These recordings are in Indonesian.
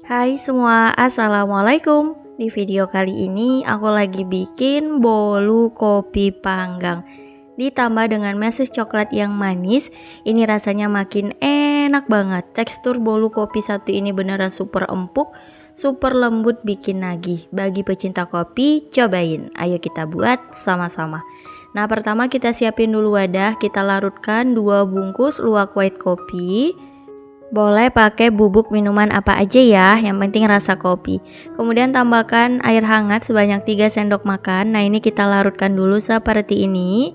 Hai semua, assalamualaikum. Di video kali ini aku lagi bikin bolu kopi panggang. Ditambah dengan meses coklat yang manis, ini rasanya makin enak banget. Tekstur bolu kopi satu ini beneran super empuk, super lembut, bikin nagih. Bagi pecinta kopi, cobain. Ayo kita buat sama-sama. Nah, pertama kita siapin dulu wadah, kita larutkan 2 bungkus luwak white kopi. Boleh pakai bubuk minuman apa aja ya, yang penting rasa kopi. Kemudian tambahkan air hangat sebanyak 3 sendok makan. Nah, ini kita larutkan dulu seperti ini.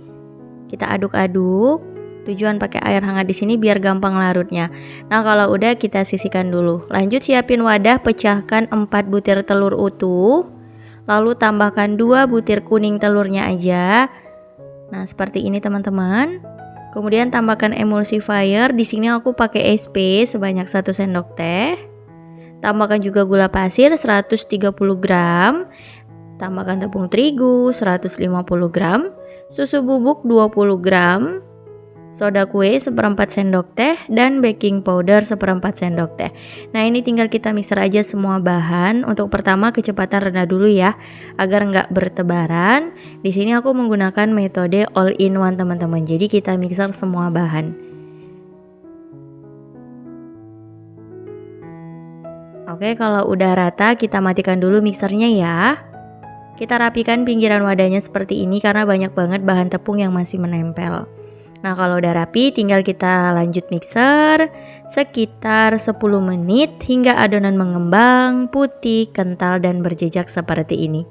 Kita aduk-aduk. Tujuan pakai air hangat di sini biar gampang larutnya. Nah, kalau udah kita sisihkan dulu. Lanjut siapin wadah, pecahkan 4 butir telur utuh. Lalu tambahkan 2 butir kuning telurnya aja. Nah, seperti ini teman-teman. Kemudian tambahkan emulsifier. Di sini aku pakai SP sebanyak 1 sendok teh. Tambahkan juga gula pasir 130 gram. Tambahkan tepung terigu 150 gram. Susu bubuk 20 gram. Soda kue 1/4 sendok teh dan baking powder 1/4 sendok teh. Nah, ini tinggal kita mixer aja semua bahan. Untuk pertama kecepatan rendah dulu ya, agar nggak bertebaran. Di sini aku menggunakan metode all in one teman-teman. Jadi kita mixer semua bahan. Oke, kalau udah rata kita matikan dulu mixernya ya. Kita rapikan pinggiran wadahnya seperti ini karena banyak banget bahan tepung yang masih menempel. Nah, kalau udah rapi tinggal kita lanjut mixer sekitar 10 menit hingga adonan mengembang, putih, kental dan berjejak seperti ini.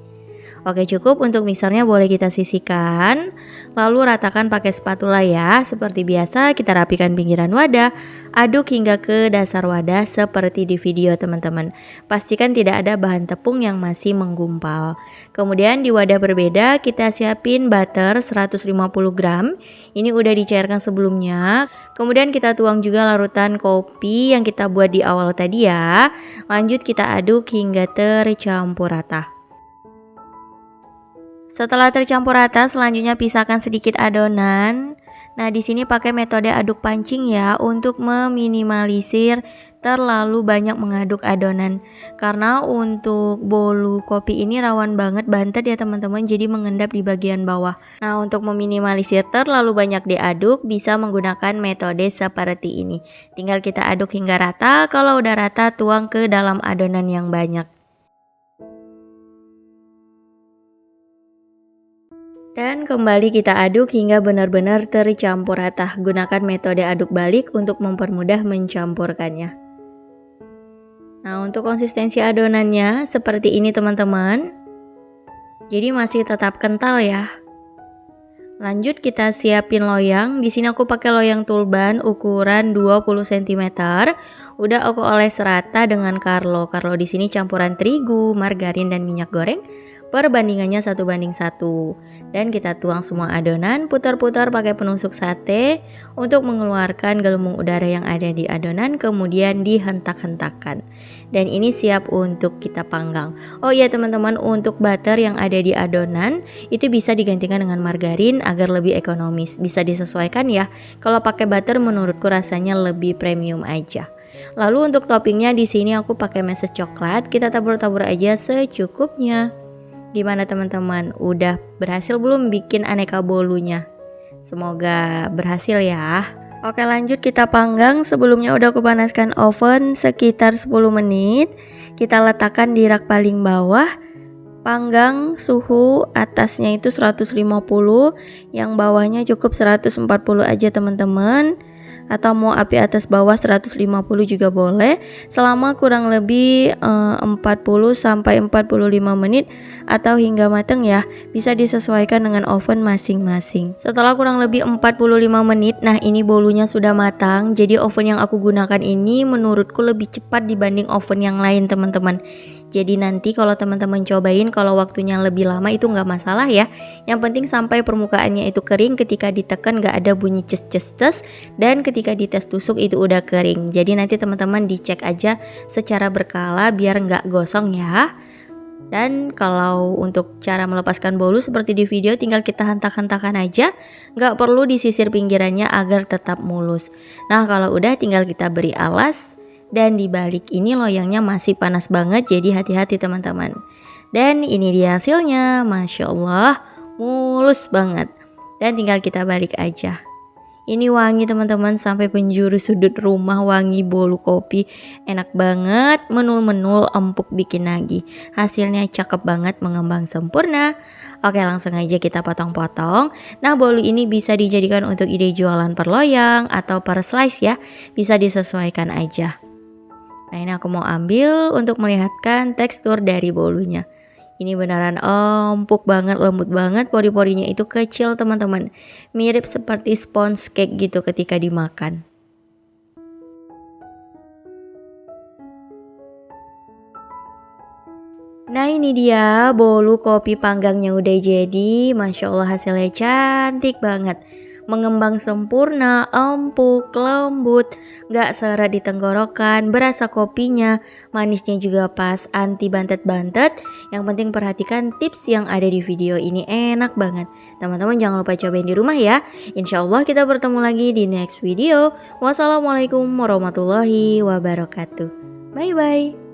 Oke, cukup untuk mixernya, boleh kita sisihkan. Lalu ratakan pakai spatula ya. Seperti biasa kita rapikan pinggiran wadah, aduk hingga ke dasar wadah seperti di video teman-teman. Pastikan tidak ada bahan tepung yang masih menggumpal. Kemudian di wadah berbeda kita siapin butter 150 gram. Ini udah dicairkan sebelumnya. Kemudian kita tuang juga larutan kopi yang kita buat di awal tadi ya. Lanjut kita aduk hingga tercampur rata. Setelah tercampur rata, selanjutnya pisahkan sedikit adonan. Nah, di sini pakai metode aduk pancing ya untuk meminimalisir terlalu banyak mengaduk adonan. Karena untuk bolu kopi ini rawan banget bantet ya teman-teman, jadi mengendap di bagian bawah. Nah, untuk meminimalisir terlalu banyak diaduk, bisa menggunakan metode seperti ini. Tinggal kita aduk hingga rata. Kalau udah rata, tuang ke dalam adonan yang banyak. Dan kembali kita aduk hingga benar-benar tercampur rata. Gunakan metode aduk balik untuk mempermudah mencampurkannya. Nah, untuk konsistensi adonannya seperti ini teman-teman. Jadi masih tetap kental ya. Lanjut kita siapin loyang. Di sini aku pakai loyang tulban ukuran 20 cm. Udah aku oles rata dengan Karlo. Karlo di sini campuran terigu, margarin dan minyak goreng. Perbandingannya 1:1. Dan kita tuang semua adonan, putar-putar pakai penusuk sate untuk mengeluarkan gelembung udara yang ada di adonan, kemudian dihentak-hentakan. Dan ini siap untuk kita panggang. Oh iya teman-teman, untuk butter yang ada di adonan itu bisa digantikan dengan margarin agar lebih ekonomis. Bisa disesuaikan ya. Kalau pakai butter menurutku rasanya lebih premium aja. Lalu untuk toppingnya di sini aku pakai meses coklat. Kita tabur-tabur aja secukupnya. Gimana teman-teman? Udah berhasil belum bikin aneka bolunya? Semoga berhasil ya. Oke, lanjut kita panggang. Sebelumnya udah aku panaskan oven sekitar 10 menit. Kita letakkan di rak paling bawah. Panggang suhu atasnya itu 150, yang bawahnya cukup 140 aja teman-teman. Atau mau api atas bawah 150 juga boleh, selama kurang lebih 40 sampai 45 menit atau hingga matang ya. Bisa disesuaikan dengan oven masing-masing. Setelah kurang lebih 45 menit, nah ini bolunya sudah matang. Jadi oven yang aku gunakan ini menurutku lebih cepat dibanding oven yang lain teman-teman. Jadi nanti kalau teman-teman cobain, kalau waktunya lebih lama itu nggak masalah ya. Yang penting sampai permukaannya itu kering, ketika ditekan nggak ada bunyi ces-ces-ces, dan ketika dites tusuk itu udah kering. Jadi nanti teman-teman dicek aja secara berkala biar nggak gosong ya. Dan kalau untuk cara melepaskan bolu seperti di video, tinggal kita hentak-hentakan aja, nggak perlu disisir pinggirannya agar tetap mulus. Nah kalau udah tinggal kita beri alas Dan di balik ini loyangnya masih panas banget, jadi hati-hati teman-teman. Dan ini dia hasilnya, Masya Allah, mulus banget. Dan tinggal kita balik aja. Ini wangi teman-teman, sampai penjuru sudut rumah wangi bolu kopi. Enak banget, menul-menul, empuk bikin nagih. Hasilnya cakep banget, mengembang sempurna. Oke, langsung aja kita potong-potong. Nah, bolu ini bisa dijadikan untuk ide jualan per loyang atau per slice ya. Bisa disesuaikan aja. Nah, ini aku mau ambil untuk melihatkan tekstur dari bolunya. Ini beneran empuk banget, lembut banget, pori-porinya itu kecil teman-teman. Mirip seperti sponge cake gitu ketika dimakan. Nah, ini dia bolu kopi panggangnya udah jadi. Masya Allah, hasilnya cantik banget. Mengembang sempurna, empuk, lembut, gak seret di tenggorokan, berasa kopinya, manisnya juga pas, anti bantet-bantet. Yang penting perhatikan tips yang ada di video ini, enak banget. Teman-teman jangan lupa cobain di rumah ya. Insya Allah kita bertemu lagi di next video. Wassalamualaikum warahmatullahi wabarakatuh. Bye-bye.